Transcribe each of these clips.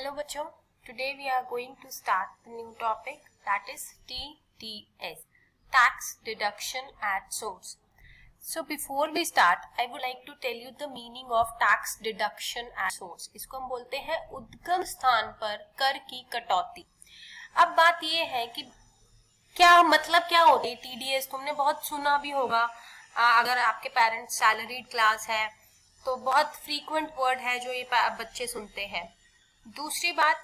Hello बच्चों, today we are going to start the new topic that is TDS, Tax Deduction at Source. So before we start, I would like to tell you the meaning of tax deduction at source. इसको हम बोलते हैं उद्गम स्थान पर कर की कटौती। अब बात ये है कि क्या मतलब क्या होती है TDS, तुमने बहुत सुना भी होगा। अगर आपके पेरेंट्स सैलरीड क्लास है तो बहुत फ्रीक्वेंट वर्ड है जो ये बच्चे सुनते हैं। दूसरी बात,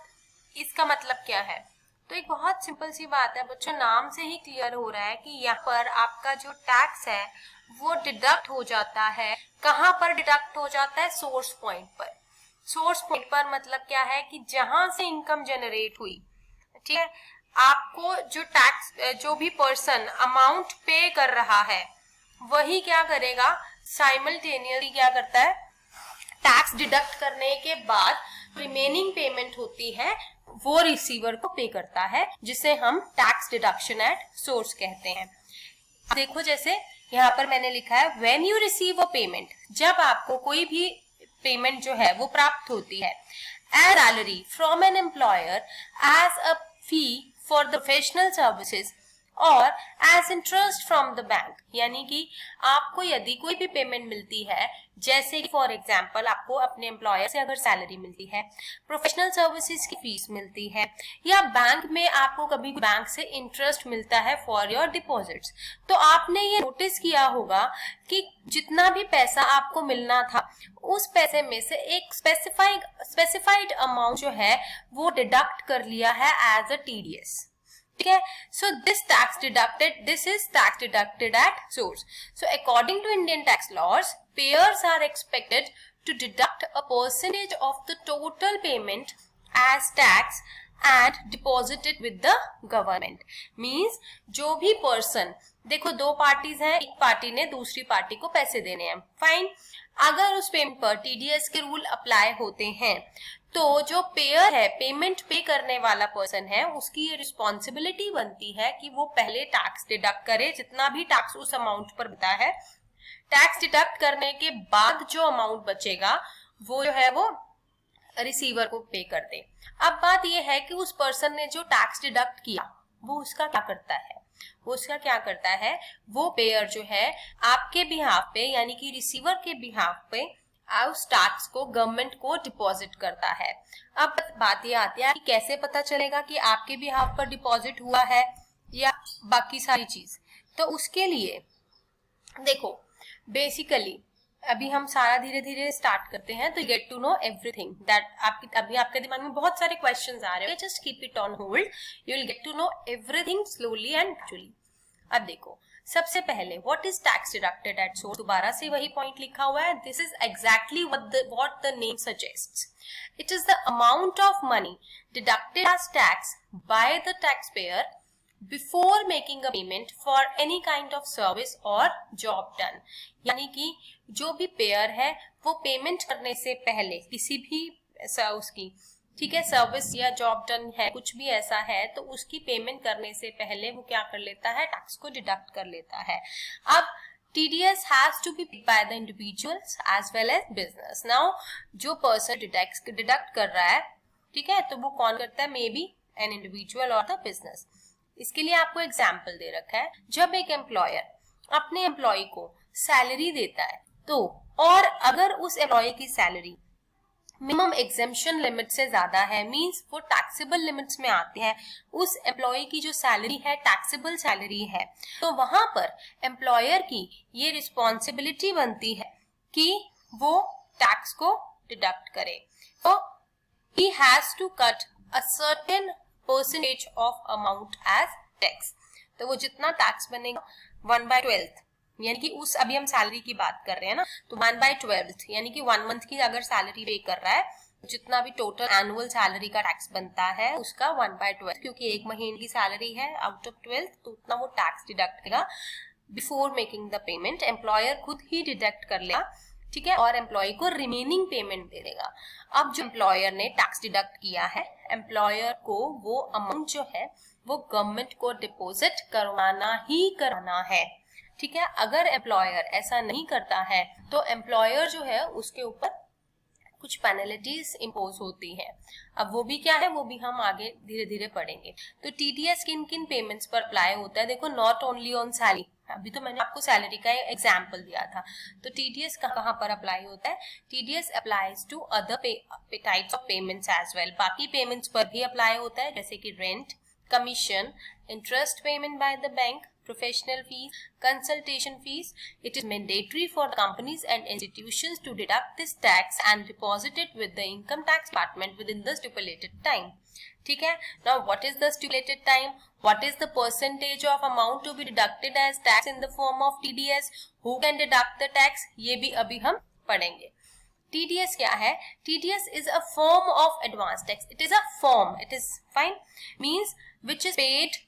इसका मतलब क्या है? तो एक बहुत सिंपल सी बात है बच्चों, नाम से ही क्लियर हो रहा है कि यहाँ पर आपका जो टैक्स है वो डिडक्ट हो जाता है। कहाँ पर डिडक्ट हो जाता है? सोर्स पॉइंट पर। सोर्स पॉइंट पर मतलब क्या है कि जहां से इनकम जनरेट हुई, ठीक है, आपको जो टैक्स, जो भी पर्सन अमाउंट पे कर रहा है वही क्या करेगा, साइमल्टेनियसली क्या करता है, टैक्स डिडक्ट करने के बाद रिमेनिंग पेमेंट होती है वो रिसीवर को पे करता है, जिसे हम टैक्स डिडक्शन एट सोर्स कहते हैं। देखो जैसे यहाँ पर मैंने लिखा है when you receive a payment, जब आपको कोई भी पेमेंट जो है वो प्राप्त होती है, as salary from an employer, as a fee for the professional services और as interest from the bank, यानी कि आपको यदि कोई भी पेमेंट मिलती है, जैसे कि फॉर एग्जांपल आपको अपने एम्प्लॉयर से अगर सैलरी मिलती है, प्रोफेशनल सर्विसेज की फीस मिलती है, या बैंक में आपको कभी बैंक से इंटरेस्ट मिलता है फॉर योर डिपॉजिट्स, तो आपने ये नोटिस किया होगा कि जितना भी पैसा आपको मिलना था उस पैसे में से एक स्पेसिफाइड अमाउंट जो है वो डिडक्ट कर लिया है एज अ TDS। ठीक है, so this is tax deducted at source. So according to Indian tax laws, payers are expected to deduct a percentage of the total payment as tax and deposit it with the government. Means जो भी person, देखो दो parties हैं, एक party ने दूसरी party को पैसे देने हैं, फाइन। अगर उस पेमेंट पर TDS के रूल अप्लाई होते हैं तो जो पेयर है, पेमेंट पे करने वाला पर्सन है, उसकी ये रिस्पॉन्सिबिलिटी बनती है कि वो पहले टैक्स डिडक्ट करे, जितना भी टैक्स उस अमाउंट पर बनता है। टैक्स डिडक्ट करने के बाद जो अमाउंट बचेगा वो जो है वो रिसीवर को पे कर दे। अब बात ये है कि उस पर्सन ने जो टैक्स डिडक्ट किया वो उसका क्या करता है, वो पेयर जो है आपके बिहाफ पे, यानी कि रिसीवर के बिहाफ पे उस टैक्स को गवर्नमेंट को डिपॉजिट करता है। अब बात ये आती है कि कैसे पता चलेगा कि आपके बिहाफ पर डिपॉजिट हुआ है या बाकी सारी चीज। तो उसके लिए देखो, बेसिकली अभी हम सारा धीरे धीरे स्टार्ट करते हैं, तो get to know everything that अभी आपके दिमाग में बहुत सारे क्वेश्चंस आ रहे हैं, just keep it on hold, you will get to know everything slowly and actually. अब देखो, सबसे पहले what is tax deducted at source, दोबारा से वही पॉइंट लिखा हुआ है, this is exactly what the name suggests. It is the amount of money deducted as tax by the tax payer before making a payment for any kind of service और job done, यानी कि जो भी pair है वो payment करने से पहले किसी भी उसकी, ठीक है, सर्विस या जॉब डन है, कुछ भी ऐसा है, तो उसकी पेमेंट करने से पहले वो क्या कर लेता है, टैक्स को डिडक्ट कर लेता है। अब TDS has to be paid by the individuals as well as business. Now जो पर्सन डिडक्ट कर रहा है, ठीक है, तो वो कौन करता है, मे बी एन इंडिविजुअल और द बिजनेस। इसके लिए आपको एग्जाम्पल दे रखा है, जब एक एम्प्लॉयर अपने एम्प्लॉय को सैलरी देता है तो, और अगर उस एम्प्लॉय की सैलरी मिनिमम एग्जेम्पशन लिमिट से ज्यादा है, मींस वो टैक्सेबल लिमिट्स में आते हैं, उस एम्प्लॉय की जो सैलरी है टैक्सेबल सैलरी है, तो वहां पर एम्प्लॉयर की ये रिस्पॉन्सिबिलिटी बनती है कि वो टैक्स को डिडक्ट करे। तो he has to cut a certain percentage of amount as tax। तो वो जितना टैक्स बनेगा 1/12, यानी कि उस, अभी हम सैलरी की बात कर रहे हैं ना, तो 1/12 यानी कि 1 मंथ की अगर सैलरी पे कर रहा है, जितना भी टोटल एनुअल सैलरी का टैक्स बनता है उसका 1/12, क्योंकि एक महीने की सैलरी है आउट ऑफ 12, तो उतना वो टैक्स डिडक्ट करेगा before making the payment. Employer खुद ही डिडक्ट कर लेगा, ठीक है, और एम्प्लॉय को रिमेनिंग पेमेंट दे देगा। अब जो एम्प्लॉयर ने टैक्स डिडक्ट किया है, एम्प्लॉयर को वो अमाउंट जो है वो गवर्नमेंट को डिपॉजिट करवाना है, ठीक है। अगर एम्प्लॉयर ऐसा नहीं करता है तो एम्प्लॉयर जो है उसके ऊपर कुछ पेनल्टीज इम्पोज होती है। अब वो भी क्या है, वो भी हम आगे धीरे धीरे पढ़ेंगे। तो टीडीएस किन किन पेमेंट्स पर अप्लाई होता है? देखो, नॉट ओनली ऑन सैलरी, अभी तो मैंने आपको सैलरी का एग्जाम्पल दिया था। तो टीडीएस कहाँ पर अप्लाई होता है? TDS applies to other types of payments as well, बाकी पेमेंट्स पर भी अप्लाई होता है, जैसे कि rent, commission, interest payment by the bank, professional fees, consultation fees. It is mandatory for companies and institutions to deduct this tax and deposit it with the income tax department within the stipulated time. ठीक है? Now what is the stipulated time? What is the percentage of amount to be deducted as tax in the form of TDS? Who can deduct the tax? ये भी अभी हम पढ़ेंगे। TDS क्या है? TDS is a form of advance tax. It is a form. It is fine. Means which is paid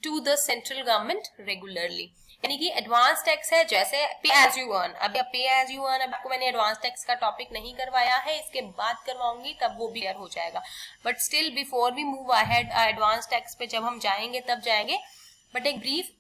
to the central government regularly, यानी कि advance tax है, जैसे पे एज यू अर्न। अब पे एज यू अर्न, अब आपको मैंने एडवांस टैक्स का टॉपिक नहीं करवाया है, इसके बाद करवाऊंगी, तब वो भी क्लियर हो जाएगा। But still before we move ahead advance tax पे जब हम जाएंगे तब जाएंगे। बट एक ब्रीफ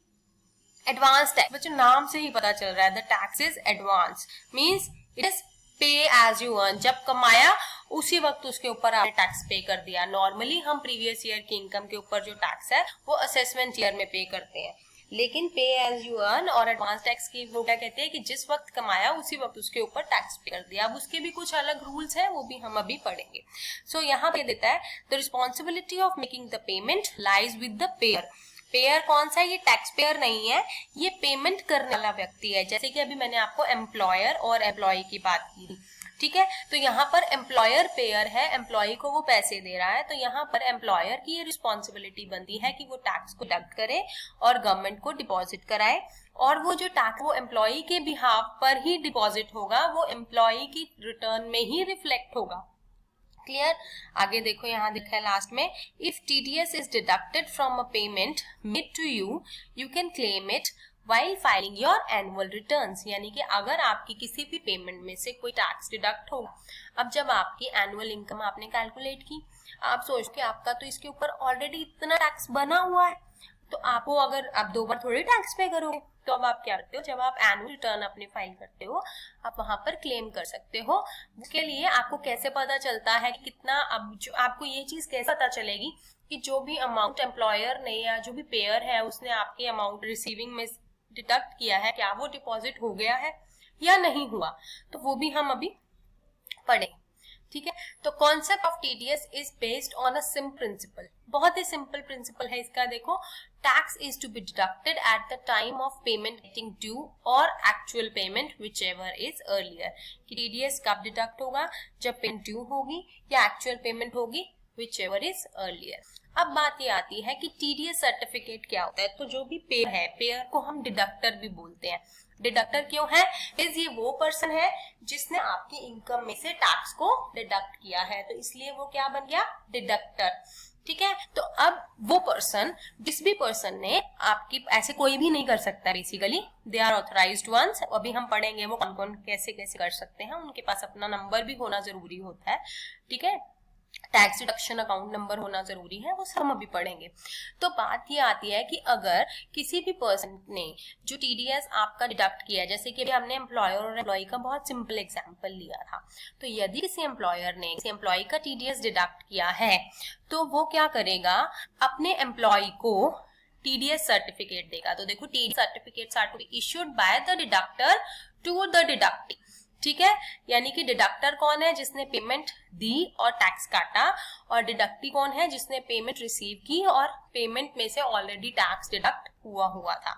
एडवांस टैक्स, बच्चों नाम से ही पता चल रहा है, the tax is advance, means it is pay as you earn. जब कमाया उसी वक्त उसके ऊपर आपने टैक्स पे कर दिया। नॉर्मली हम प्रीवियस ईयर की इनकम के ऊपर जो टैक्स है वो असेसमेंट ईयर में पे करते हैं, लेकिन पे एज यू अर्न और एडवांस टैक्स की वो क्या कहते हैं कि जिस वक्त कमाया उसी वक्त उसके ऊपर टैक्स पे कर दिया। अब उसके भी कुछ अलग रूल्स हैं, वो भी हम अभी पढ़ेंगे। सो यहाँ पे देता है the responsibility of making the payment lies with the pair. Pair कौन सा है? ये टैक्स पेयर नहीं है, ये पेमेंट करने वाला व्यक्ति है। जैसे कि अभी मैंने आपको एम्प्लॉयर और एम्प्लॉय की बात की थी, ठीक है? तो यहाँ पर एम्प्लॉयर पेयर है, एम्प्लॉय को वो पैसे दे रहा है, तो यहाँ पर एम्प्लॉयर की ये रिस्पॉन्सिबिलिटी बनती है कि वो टैक्स को डिडक्ट करे और गवर्नमेंट को डिपॉजिट कराए, और वो जो टैक्स वो एम्प्लॉय के बिहाफ पर ही डिपॉजिट होगा, वो एम्प्लॉय की रिटर्न में ही रिफ्लेक्ट होगा। क्लियर? आगे देखो, यहाँ लिखा है लास्ट में, if TDS is deducted from a payment made to you, you can claim it while filing your annual returns। यानी कि अगर आपकी किसी भी पेमेंट में से कोई टैक्स डिडक्ट हो, अब जब आपकी एनुअल इनकम आपने कैलकुलेट की, आप सोच के आपका तो इसके ऊपर ऑलरेडी इतना टैक्स बना हुआ है, तो आपको अगर आप 2 बार थोड़ी टैक्स पे करोगे, तो अब आप क्या करते हो, जब आप एनुअल रिटर्न अपने फाइल करते हो, आप वहां पर क्लेम कर सकते हो। उसके लिए आपको कैसे पता चलता है कि कितना, अब जो आपको ये चीज कैसे पता चलेगी कि जो भी अमाउंट एम्प्लॉयर ने या जो भी पेयर है उसने आपके अमाउंट रिसीविंग में डिडक्ट किया है, क्या वो डिपॉजिट हो गया है या नहीं हुआ, तो वो भी हम अभी पढ़ें। ठीक है? तो concept of TDS is based on a simple principle, बहुत ही सिंपल प्रिंसिपल है इसका। देखो, tax is to be deducted at the time of payment getting due और actual payment whichever is earlier. TDS कब डिडक्ट होगा? जब payment due होगी या एक्चुअल पेमेंट होगी, विच एवर इज अर्लियर। अब बात ये आती है कि टीडीएस सर्टिफिकेट क्या होता है। तो जो भी पेयर है, पेयर को हम डिडक्टर भी बोलते हैं। डिडक्टर क्यों है? इज ये वो पर्सन है जिसने आपकी इनकम में से टैक्स को डिडक्ट किया है, तो इसलिए वो क्या बन गया? डिडक्टर। ठीक है? तो अब वो पर्सन, जिस भी पर्सन ने आपकी, ऐसे कोई भी नहीं कर सकता basically, they are authorized ones. अभी हम पढ़ेंगे वो कौन कौन कैसे कैसे कर सकते हैं, उनके पास अपना नंबर भी होना जरूरी होता है। ठीक है? टैक्स डिडक्शन अकाउंट नंबर होना जरूरी है, वो सब हम अभी पढ़ेंगे। तो बात ये आती है कि अगर किसी भी पर्सन ने जो टीडीएस आपका डिडक्ट किया है, जैसे कि अभी हमने एम्प्लॉयर और एम्प्लॉय का बहुत सिंपल एग्जांपल लिया था, तो यदि किसी एम्प्लॉयर ने किसी एम्प्लॉय का टीडीएस डिडक्ट किया है, तो वो क्या करेगा? अपने एम्प्लॉय को टीडीएस सर्टिफिकेट देगा। तो देखो, TDS certificates are to be issued by the deductor to the deductee. ठीक है? यानी कि डिडक्टर कौन है? जिसने पेमेंट दी और टैक्स काटा, और डिडक्टी कौन है? जिसने पेमेंट रिसीव की और पेमेंट में से ऑलरेडी टैक्स डिडक्ट हुआ था।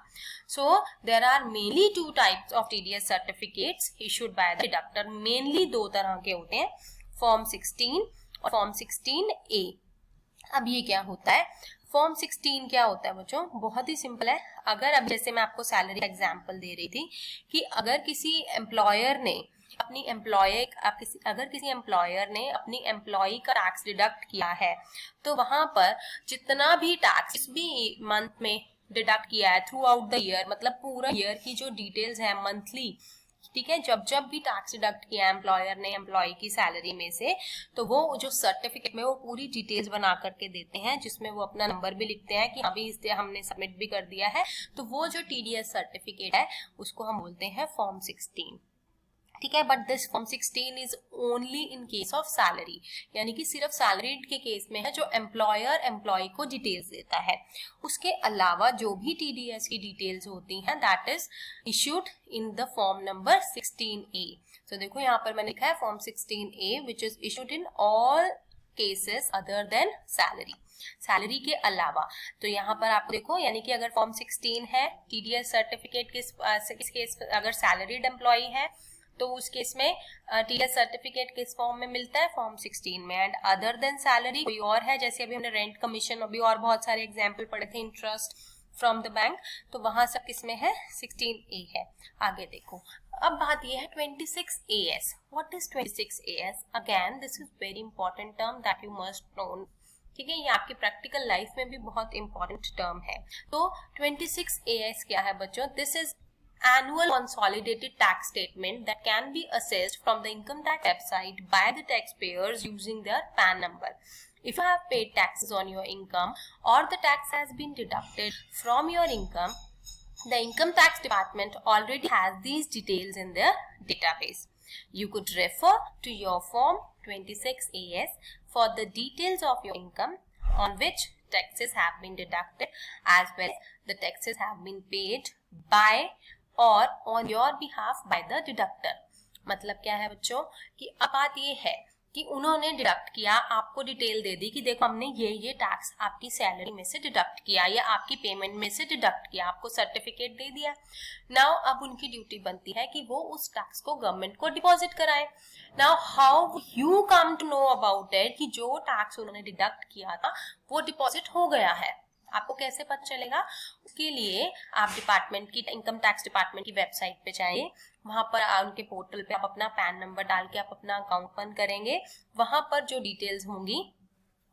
So there are mainly 2 types of TDS certificates issued by the deductor. Mainly 2 तरह के होते हैं, फॉर्म 16 और फॉर्म 16A। अब ये क्या होता है? फॉर्म 16 क्या होता है बच्चों? बहुत ही सिंपल है। अगर, अब जैसे मैं आपको सैलरी का एग्जांपल दे रही थी कि अगर किसी एम्प्लॉयर ने अपनी अगर किसी एम्प्लॉयर ने अपनी एम्प्लॉई का टैक्स डिडक्ट किया है, तो वहां पर जितना भी टैक्स इस भी मंथ में डिडक्ट किया है थ्रू आउट द ईयर, मतलब पूरा ईयर की जो डिटेल्स है मंथली, ठीक है, जब भी टैक्स डिडक्ट किया एम्प्लॉयर ने एम्प्लॉय की सैलरी में से, तो वो जो सर्टिफिकेट में वो पूरी डिटेल्स बना करके देते हैं, जिसमें वो अपना नंबर भी लिखते हैं कि अभी इसे हमने सबमिट भी कर दिया है। तो वो जो टीडीएस सर्टिफिकेट है उसको हम बोलते हैं फॉर्म 16। ठीक है, but this form 16 is only in case of salary, यानी कि सिर्फ सैलरीड के केस में है, जो एम्प्लॉयर एम्प्लॉय को डिटेल्स देता है। उसके अलावा जो भी टीडीएस की डिटेल्स होती हैं that is issued in the form number 16A। तो देखो यहाँ पर मैंने लिखा है form 16A which is issued in all cases other than salary, salary के अलावा। तो यहाँ पर आप देखो, यानी कि अगर फॉर्म 16 है, टीडीएस सर्टिफिकेट किस केस अगर सैलरीड एम्प्लॉय है तो उस केस में टीडीएस सर्टिफिकेट किस फॉर्म में मिलता है, फॉर्म 16 में। एंड अदर देन सैलरी कोई और है, जैसे अभी हमने रेंट कमीशन, अभी और बहुत सारे एग्जाम्पल पढ़े थे, इंटरेस्ट फ्रॉम द बैंक, तो वहां सब किसमें है, 16A है। आगे देखो, अब बात ये है 26AS। What is 26AS? Again this is very important term that you must know, ठीक है, ये आपकी प्रैक्टिकल लाइफ में भी बहुत इंपॉर्टेंट टर्म है। तो 26AS क्या है बच्चों? This is annual consolidated tax statement that can be assessed from the income tax website by the taxpayers using their PAN number. If you have paid taxes on your income or the tax has been deducted from your income, the income tax department already has these details in their database. You could refer to your form 26AS for the details of your income on which taxes have been deducted, as well as the taxes have been paid by और on your behalf by the deductor. मतलब क्या है बच्चों कि अब बात ये है कि उन्होंने डिडक्ट किया, आपको डिटेल दे दी कि देखो हमने ये टैक्स आपकी सैलरी में से डिडक्ट किया या आपकी पेमेंट में से डिडक्ट किया, आपको सर्टिफिकेट दे दिया। नाउ अब उनकी ड्यूटी बनती है कि वो उस टैक्स को गवर्नमेंट को डिपॉजिट कराए। Now how you come to know about it कि जो टैक्स उन्होंने डिडक्ट किया था वो डिपॉजिट हो गया है, आपको कैसे पता चलेगा? उसके लिए आप डिपार्टमेंट की, इनकम टैक्स डिपार्टमेंट की वेबसाइट पे जाइए, वहां पर उनके पोर्टल पे आप अपना पैन नंबर डाल के आप अपना अकाउंट बंद करेंगे। वहां पर जो डिटेल्स होंगी,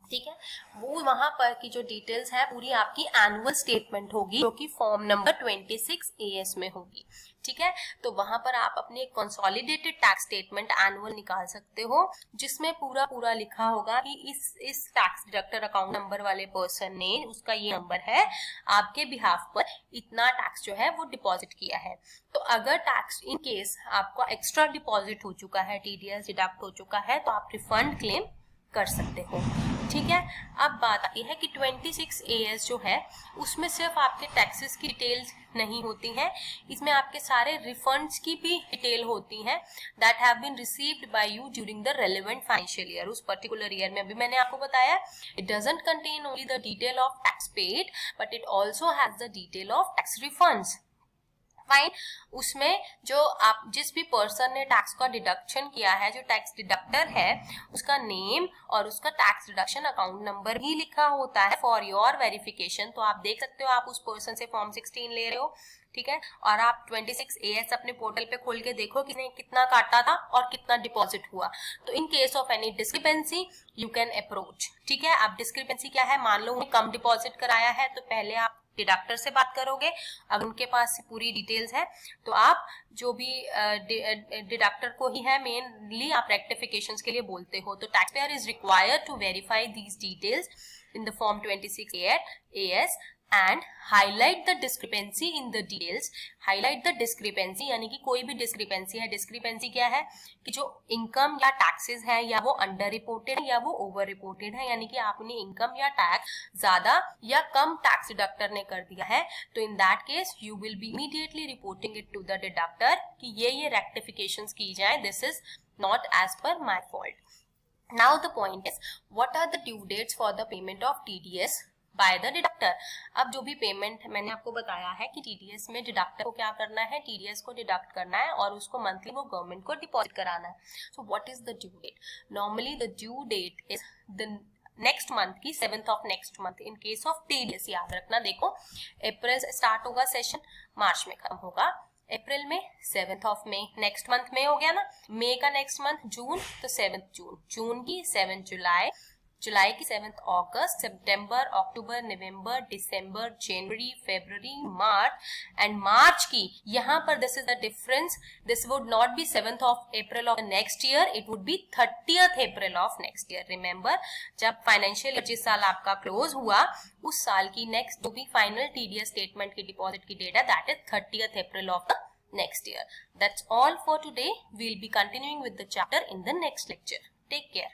ठीक है, वो वहां पर की जो डिटेल्स है पूरी आपकी एनुअल स्टेटमेंट होगी, जो कि फॉर्म नंबर 26AS में होगी। ठीक है, तो वहां पर आप अपने कंसोलिडेटेड टैक्स स्टेटमेंट एनुअल निकाल सकते हो, जिसमें पूरा लिखा होगा कि इस टैक्स डिडक्टर अकाउंट नंबर वाले पर्सन ने, उसका ये नंबर है, आपके बिहाफ पर इतना टैक्स जो है वो डिपॉजिट किया है। तो अगर टैक्स इन केस आपका एक्स्ट्रा डिपॉजिट हो चुका है, टीडीएस डिडक्ट हो चुका है, तो आप रिफंड क्लेम कर सकते हो। ठीक है, अब बात आती है कि 26AS जो है उसमें सिर्फ आपके टैक्सेस की डिटेल्स नहीं होती हैं, इसमें आपके सारे रिफंड्स की भी डिटेल होती हैं that have been received by you during the relevant financial year. उस पर्टिकुलर ईयर में, अभी मैंने आपको बताया, it doesn't contain only the detail of tax paid but it also has the detail of tax refunds. Fine, उसमें जो आप जिस भी पर्सन ने टैक्स का डिडक्शन किया है, जो टैक्स डिडक्टर है, उसका नेम और उसका टैक्स डिडक्शन अकाउंट नंबर भी लिखा होता है फॉर योर वेरिफिकेशन। तो आप देख सकते हो, आप उस पर्सन से फॉर्म 16 ले रहे हो, ठीक है, और आप 26AS अपने पोर्टल पे खोल के देखो किसने कितना काटा था और कितना डिपॉजिट हुआ। तो इन case of any discrepancy you can approach. ठीक है, आप डिस्क्रिपेंसी क्या है, मान लो उन्हें कम डिपॉजिट कराया है, तो पहले आप डिडक्टर से बात करोगे, अगर उनके पास पूरी डिटेल्स है तो आप जो भी डिडक्टर को ही है मेनली आप रेक्टिफिकेशंस के लिए बोलते हो। तो tax payer is required to verify these details in the form 26AS and highlight the discrepancy in the details. highlight the discrepancy यानी कि कोई भी डिस्क्रिपेंसी है। डिस्क्रिपेंसी क्या है कि जो इनकम या टैक्सेस है या वो अंडर रिपोर्टेड है या वो ओवर रिपोर्टेड है, यानी कि आपने इनकम या टैक्स ज्यादा या कम टैक्स डिडक्टर ने कर दिया है, तो in that case you will be immediately reporting it to the deductor कि ये रेक्टिफिकेशंस की जाए, this is not as per my fault. Now the point is what are the due dates for the payment of TDS by the deductor. अब जो भी payment मैंने आपको बताया है कि टीडीएस में डिडक्टर को क्या करना है, टीडीएस को डिडक्ट करना है और उसको मंथली वो गवर्नमेंट को डिपॉजिट कराना है। So what is the due date? Normally the due date is the next month की 7th of next month in case of TDS. याद रखना, देखो अप्रैल से स्टार्ट होगा सेशन, मार्च में खत्म होगा, अप्रैल में 7th of May, next month में हो गया ना, मई का नेक्स्ट मंथ जून, तो 7th जून, जून की 7th जुलाई, जुलाई की 7th August, September, October, November, December, January, February, March and मार्च की, यहाँ पर this is the difference, this would not be 7th of April of next year, it would be 30th April of next year. Remember, जब financial जिस साल आपका close हुआ उस साल की नेक्स्ट जो भी फाइनल टीडीएस स्टेटमेंट की डिपॉजिट की डेट है that is 30th April of the next year. That's all for today. We'll be continuing with the chapter in the next lecture. Take care.